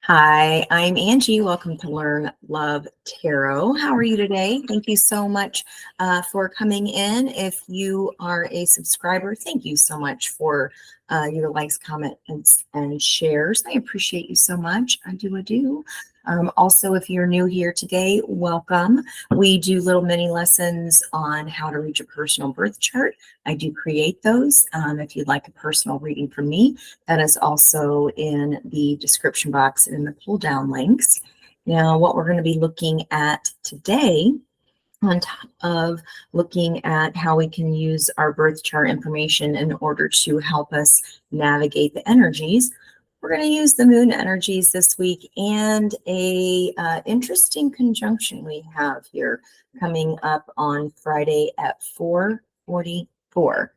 Hi, I'm Angie. Welcome to Learn Love Tarot. How are you today? Thank you so much for coming in. If you are a subscriber, thank you so much for your likes, comments, and shares. I appreciate you so much. I do. Also, if you're new here today, welcome. We do little mini lessons on how to reach a personal birth chart. I do create those. If you'd like a personal reading from me, that is also in the description box and in the pull down links. Now, what we're going to be looking at today, on top of looking at how we can use our birth chart information in order to help us navigate the energies, we're going to use the moon energies this week and a interesting conjunction we have here coming up on Friday at 4:44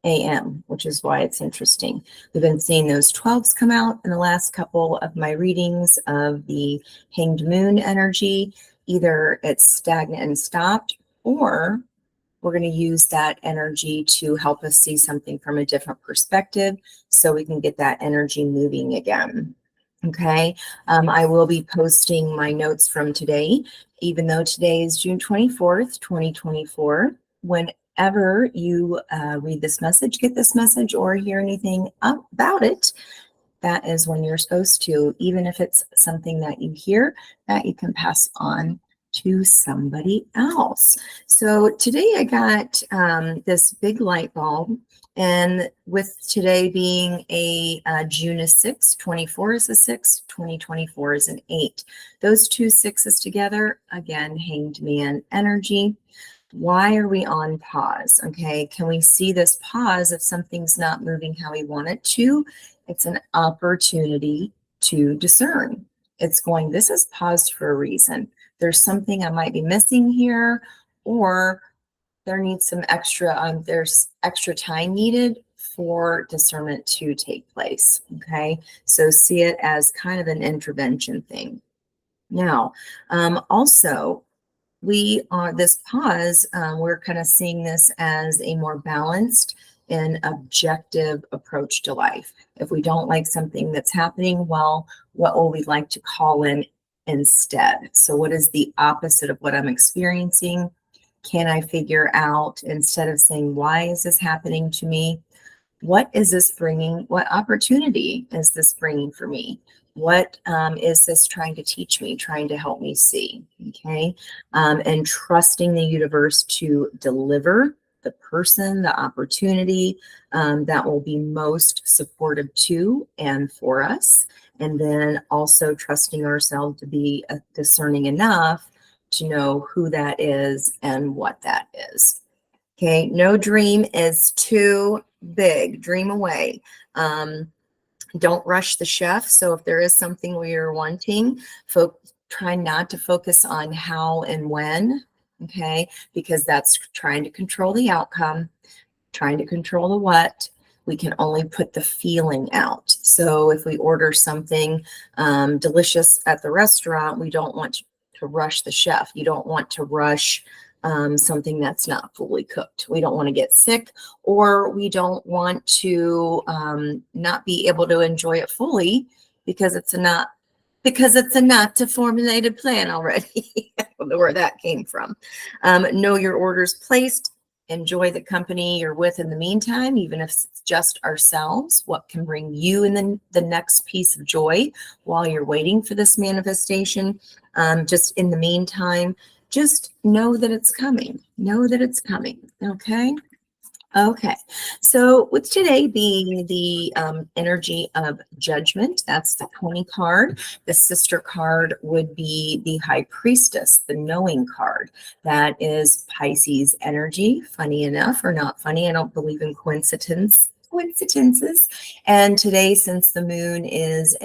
a.m., which is why it's interesting. We've been seeing those 12s come out in the last couple of my readings of the hanged moon energy. Either it's stagnant and stopped, or we're going to use that energy to help us see something from a different perspective so we can get that energy moving again. Okay, I will be posting my notes from today, even though today is June 24th, 2024. Whenever you read this message, get this message, or hear anything about it, that is when you're supposed to, even if it's something that you hear, that you can pass on to somebody else. So today I got this big light bulb, and with today being a June is 6, 24 is a 6, 2024 is an 8. Those two sixes together, again, hanged man energy. Why are we on pause? Okay, can we see this pause if something's not moving how we want it to? It's an opportunity to discern. It's going, this is paused for a reason. There's something I might be missing here, or there needs some extra, there's extra time needed for discernment to take place. Okay, so see it as kind of an intervention thing. Now, also, this pause, we're kind of seeing this as a more balanced and objective approach to life. If we don't like something that's happening, well, what will we like to call in instead? So what is the opposite of what I'm experiencing? Can I figure out, instead of saying, why is this happening to me? What is this bringing? What opportunity is this bringing for me? What is this trying to teach me, trying to help me see? Okay. And trusting the universe to deliver the person, the opportunity that will be most supportive to and for us. And then also trusting ourselves to be discerning enough to know who that is and what that is. Okay, no dream is too big. Dream away. Don't rush the chef. So if there is something where you're wanting, try not to focus on how and when, okay? Because that's trying to control the outcome, trying to control the what. We can only put the feeling out. So if we order something delicious at the restaurant, we don't want to rush the chef. You don't want to rush something that's not fully cooked. We don't want to get sick, or we don't want to not be able to enjoy it fully because it's a not formulated plan already. I don't know where that came from. Know your orders placed. Enjoy the company you're with in the meantime, even if it's just ourselves. What can bring you in the next piece of joy while you're waiting for this manifestation? Just in the meantime, just know that it's coming. Know that it's coming. Okay. Okay. So with today being the energy of judgment, that's the pony card. The sister card would be the high priestess, the knowing card. That is Pisces energy. Funny enough, or not funny, I don't believe in coincidences. And today, since the moon is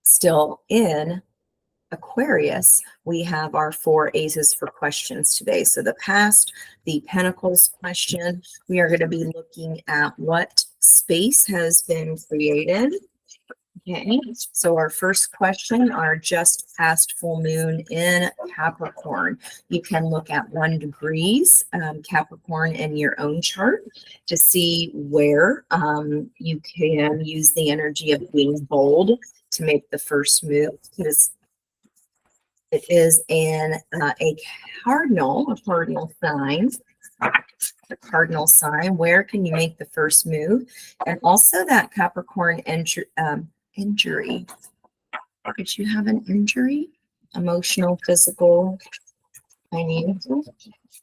still in Aquarius, we have our 4 aces for questions today. So the past, the Pentacles question, we are going to be looking at what space has been created Okay, so our first question are just past full moon in Capricorn. You can look at 1 degrees Capricorn in your own chart to see where you can use the energy of being bold to make the first move, because it is in a cardinal sign. The cardinal sign. Where can you make the first move? And also that Capricorn injury. Did you have an injury? Emotional, physical, financial?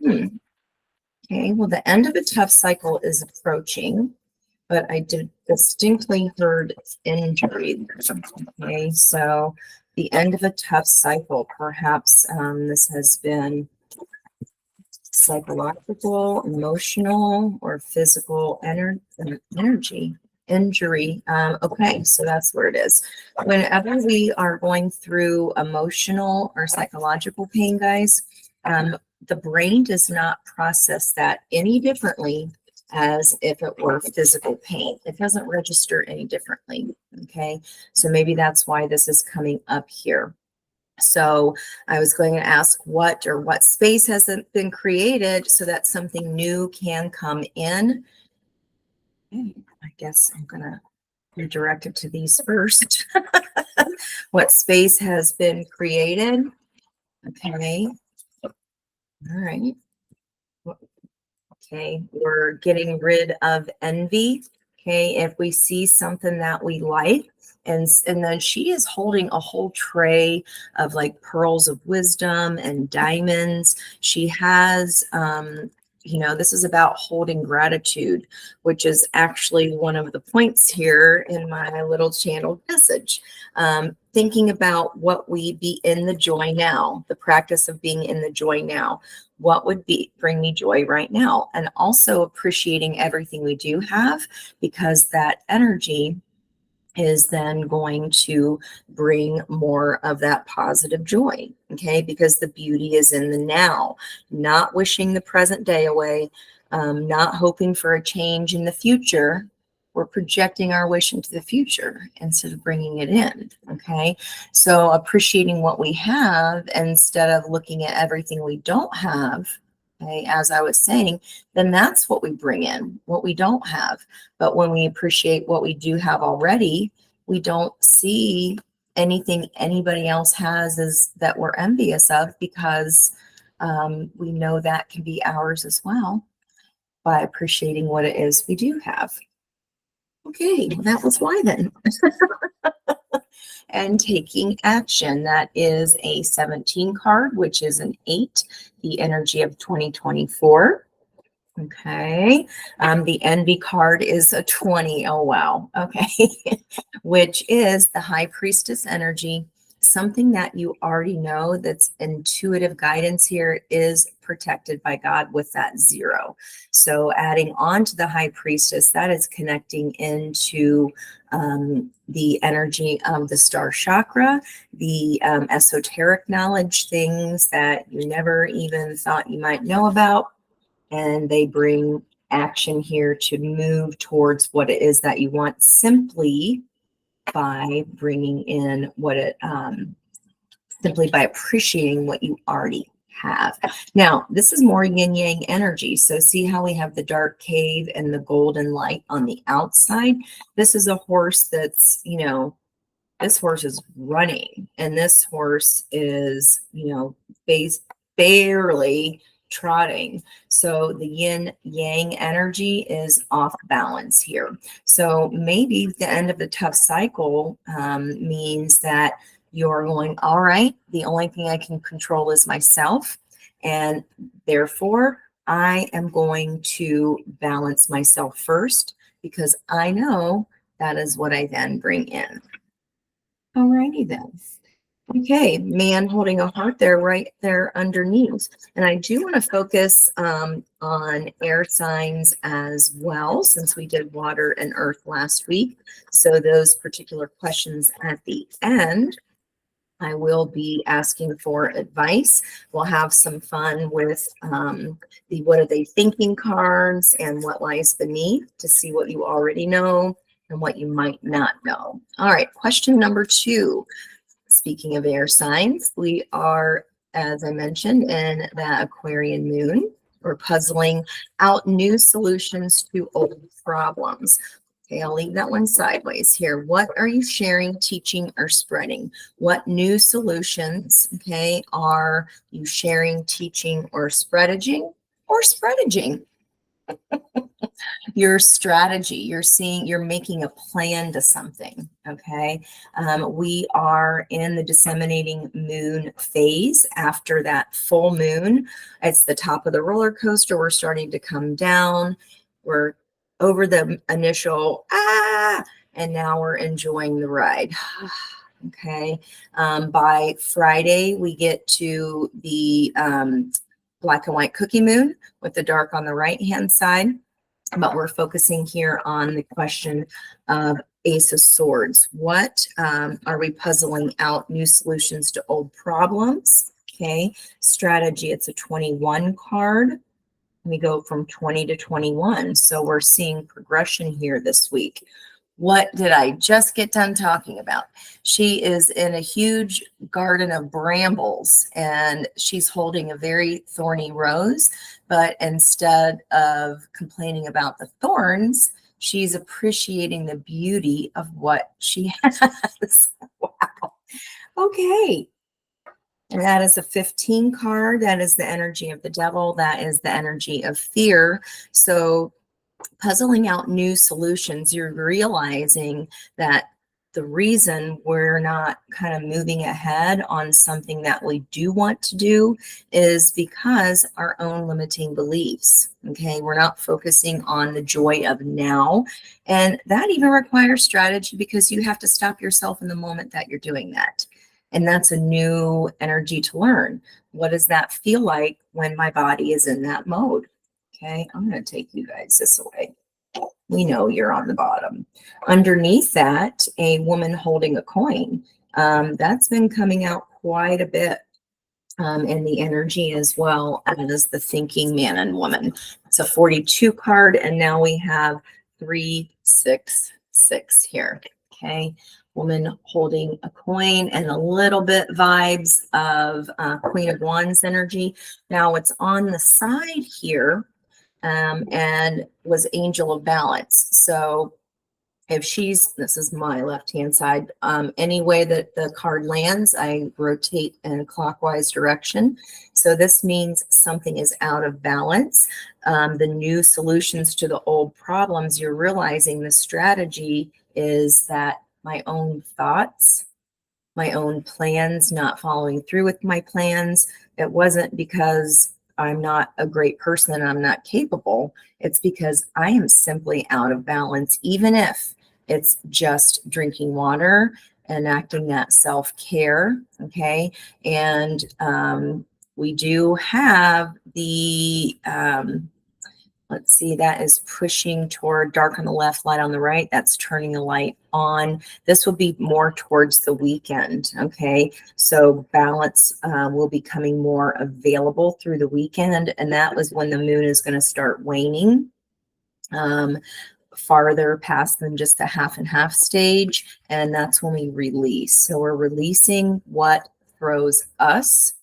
Okay, well, the end of a tough cycle is approaching, but I did distinctly heard injury. Okay, so the end of a tough cycle, perhaps this has been psychological, emotional, or physical energy. Injury. Okay, so that's where it is. Whenever we are going through emotional or psychological pain, guys, the brain does not process that any differently as if it were physical pain. It doesn't register any differently. Okay, so maybe that's why this is coming up here. So I was going to ask what space hasn't been created so that something new can come in. Okay, I guess I'm going to redirect it to these first. What space has been created? Okay. All right. Okay, we're getting rid of envy. Okay, if we see something that we like, and then she is holding a whole tray of like pearls of wisdom and diamonds. She has, this is about holding gratitude, which is actually one of the points here in my little channeled message. Thinking about what we be in the joy now, the practice of being in the joy now. What would bring me joy right now? And also appreciating everything we do have, because that energy is then going to bring more of that positive joy. Okay, because the beauty is in the now, not wishing the present day away, not hoping for a change in the future. We're projecting our wish into the future instead of bringing it in. Okay, so appreciating what we have instead of looking at everything we don't have. Okay, as I was saying, then that's what we bring in, what we don't have. But when we appreciate what we do have already, we don't see anything anybody else has is that we're envious of, because we know that can be ours as well by appreciating what it is we do have. Okay, that was why then. And taking action, that is a 17 card, which is an 8, the energy of 2024. Okay, the envy card is a 20. Oh, wow. Okay, which is the high priestess energy. Something that you already know, that's intuitive guidance here, is protected by God with that 0. So adding on to the high priestess, that is connecting into the energy of the star chakra, the esoteric knowledge, things that you never even thought you might know about. And they bring action here to move towards what it is that you want, simply by bringing in what it, simply by appreciating what you already have. Now, this is more yin yang energy. So see how we have the dark cave and the golden light on the outside? This is a horse that's, this horse is running, and this horse is, barely trotting. So the yin yang energy is off balance here. So maybe the end of the tough cycle means that you're going, all right, the only thing I can control is myself. And therefore, I am going to balance myself first, because I know that is what I then bring in. All righty then. Okay, man holding a heart there, right there underneath. And I do want to focus on air signs as well, since we did water and earth last week. So those particular questions at the end, I will be asking for advice. We'll have some fun with the what are they thinking cards and what lies beneath, to see what you already know and what you might not know. All right, question number 2. Speaking of air signs, we are, as I mentioned, in that Aquarian moon. We're puzzling out new solutions to old problems. Okay, I'll leave that one sideways here. What are you sharing, teaching, or spreading? What new solutions, okay, are you sharing, teaching, or spreading? Your strategy, you're making a plan to something. Okay. We are in the disseminating moon phase. After that full moon, it's the top of the roller coaster. We're starting to come down. We're over the initial and now we're enjoying the ride. Okay. By Friday, we get to the black and white cookie moon with the dark on the right hand side. But we're focusing here on the question of Ace of Swords. What are we puzzling out? New solutions to old problems. Okay. Strategy, it's a 21 card. We go from 20 to 21. So we're seeing progression here this week. What did I just get done talking about? She is in a huge garden of brambles and she's holding a very thorny rose, but instead of complaining about the thorns, she's appreciating the beauty of what she has. Wow. Okay. And that is a 15 card. That is the energy of the devil. That is the energy of fear. So puzzling out new solutions, you're realizing that the reason we're not kind of moving ahead on something that we do want to do is because our own limiting beliefs. Okay, we're not focusing on the joy of now. And that even requires strategy because you have to stop yourself in the moment that you're doing that. And that's a new energy to learn. What does that feel like when my body is in that mode? Okay, I'm going to take you guys this away. We know you're on the bottom. Underneath that, a woman holding a coin. That's been coming out quite a bit in the energy as well as the thinking man and woman. It's a 42 card, and now we have 366 here. Okay, woman holding a coin and a little bit vibes of Queen of Wands energy. Now it's on the side here. And was Angel of Balance. So if this is my left-hand side, any way that the card lands, I rotate in a clockwise direction. So this means something is out of balance. The new solutions to the old problems, you're realizing the strategy is that my own thoughts, my own plans, not following through with my plans. It wasn't because I'm not a great person and I'm not capable. It's because I am simply out of balance, even if it's just drinking water, enacting that self-care. Okay. And we do have the, let's see, that is pushing toward dark on the left, light on the right. That's turning the light on. This will be more towards the weekend. Okay. So balance will be coming more available through the weekend. And that was when the moon is going to start waning farther past than just the half and half stage. And that's when we release. So we're releasing what throws us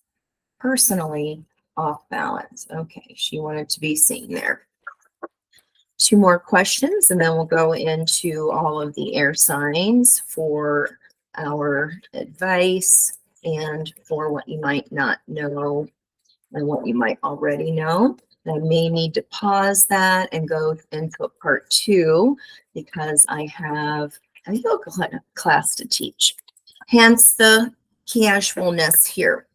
personally off balance. Okay. She wanted to be seen there. 2 more questions, and then we'll go into all of the air signs for our advice and for what you might not know and what you might already know. I may need to pause that and go into part 2 because I have a yoga class to teach. Hence the casualness here.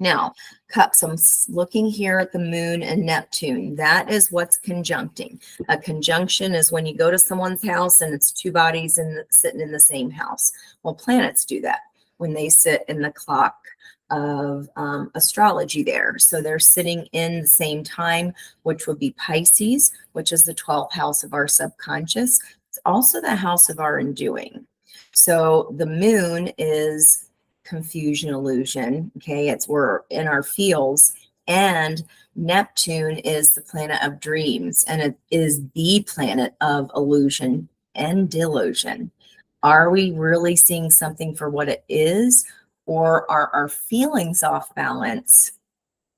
Now, cups, I'm looking here at the moon and Neptune. That is what's conjuncting. A conjunction is when you go to someone's house and it's 2 bodies sitting in the same house. Well, planets do that when they sit in the clock of astrology there. So they're sitting in the same time, which would be Pisces, which is the 12th house of our subconscious. It's also the house of our undoing. So the moon is confusion, illusion. Okay, we're in our fields, and Neptune is the planet of dreams, and it is the planet of illusion and delusion. Are we really seeing something for what it is, or are our feelings off balance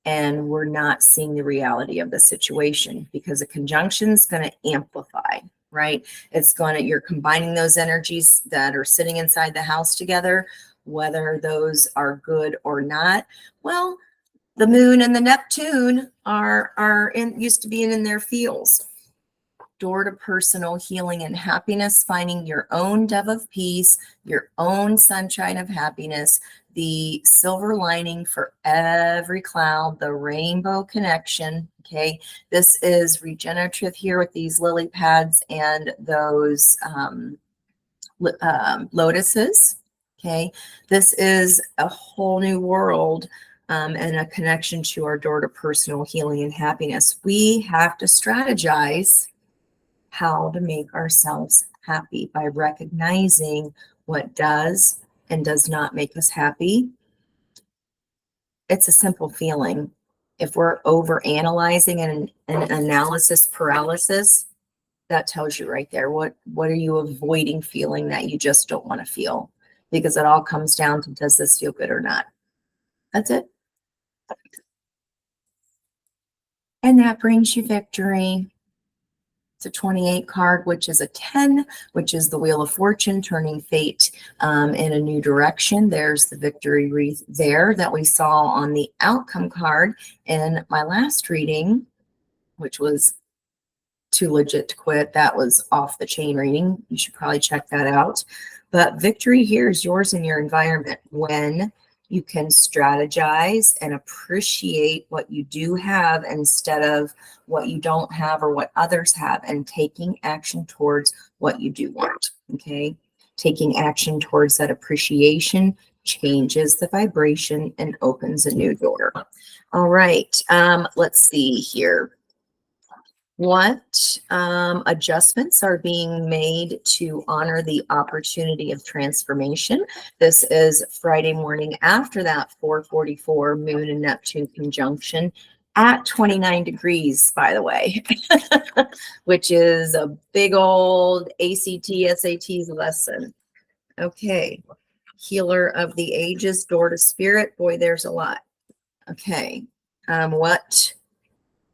and we're not seeing the reality of the situation? Because a conjunction is going to amplify, right? It's going to, you're combining those energies that are sitting inside the house together, whether those are good or not. Well, the moon and the Neptune are in, used to be in their fields. Door to personal healing and happiness, finding your own dove of peace, your own sunshine of happiness, the silver lining for every cloud, the rainbow connection. Okay, this is regenerative here with these lily pads and those lotuses. Okay, this is a whole new world and a connection to our door to personal healing and happiness. We have to strategize how to make ourselves happy by recognizing what does and does not make us happy. It's a simple feeling. If we're over analyzing and an analysis paralysis, that tells you right there, what are you avoiding feeling that you just don't want to feel? Because it all comes down to, does this feel good or not? That's it. And that brings you victory. It's a 28 card, which is a 10, which is the Wheel of Fortune, turning fate in a new direction. There's the victory wreath there that we saw on the outcome card in my last reading, which was Too Legit to Quit. That was off the chain reading. You should probably check that out. But victory here is yours in your environment when you can strategize and appreciate what you do have instead of what you don't have or what others have, and taking action towards what you do want. Okay, taking action towards that appreciation changes the vibration and opens a new door. All right, let's see here. What adjustments are being made to honor the opportunity of transformation? This is Friday morning after that 4:44 Moon and Neptune conjunction at 29 degrees, by the way, which is a big old ACT, SATs lesson. Okay, Healer of the Ages, door to spirit. Boy, there's a lot. Okay, what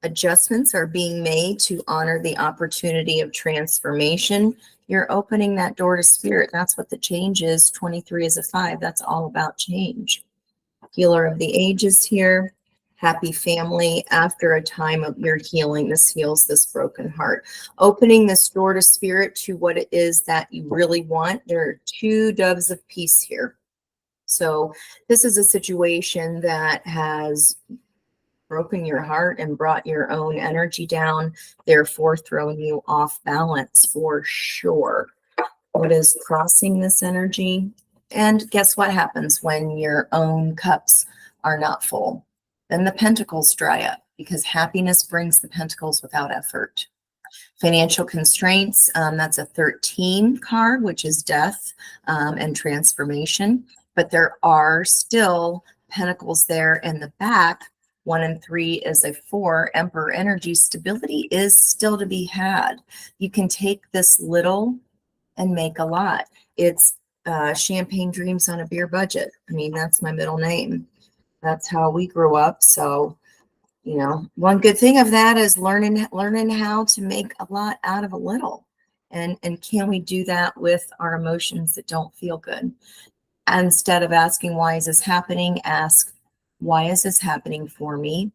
adjustments are being made to honor the opportunity of transformation? You're opening that door to spirit. That's what the change is. 23 is a 5. That's all about change. Healer of the Ages here. Happy family. After a time of your healing, this heals this broken heart. Opening this door to spirit to what it is that you really want. There are 2 doves of peace here. So this is a situation that has broken your heart and brought your own energy down, therefore throwing you off balance for sure. What is crossing this energy? And guess what happens when your own cups are not full? Then the pentacles dry up, because happiness brings the pentacles without effort. Financial constraints, that's a 13 card, which is death and transformation. But there are still pentacles there in the back. 1 and 3 is a 4, Emperor energy. Stability is still to be had. You can take this little and make a lot. It's champagne dreams on a beer budget. I mean, that's my middle name. That's how we grew up. So, you know, one good thing of that is learning how to make a lot out of a little. And can we do that with our emotions that don't feel good? Instead of asking, why is this happening? Ask, why is this happening for me?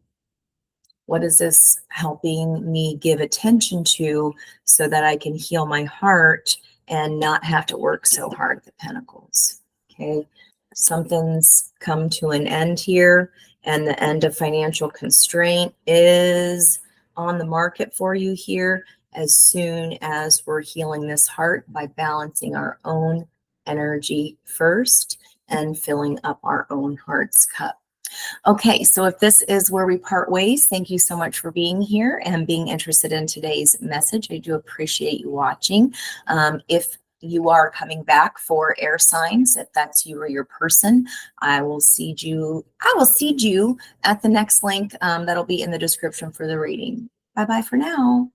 What is this helping me give attention to so that I can heal my heart and not have to work so hard at the pentacles? Okay, something's come to an end here, and the end of financial constraint is on the market for you here as soon as we're healing this heart by balancing our own energy first and filling up our own heart's cup. Okay, so if this is where we part ways, thank you so much for being here and being interested in today's message. I do appreciate you watching. If you are coming back for air signs, if that's you or your person, I will seed you at the next link that'll be in the description for the reading. Bye-bye for now.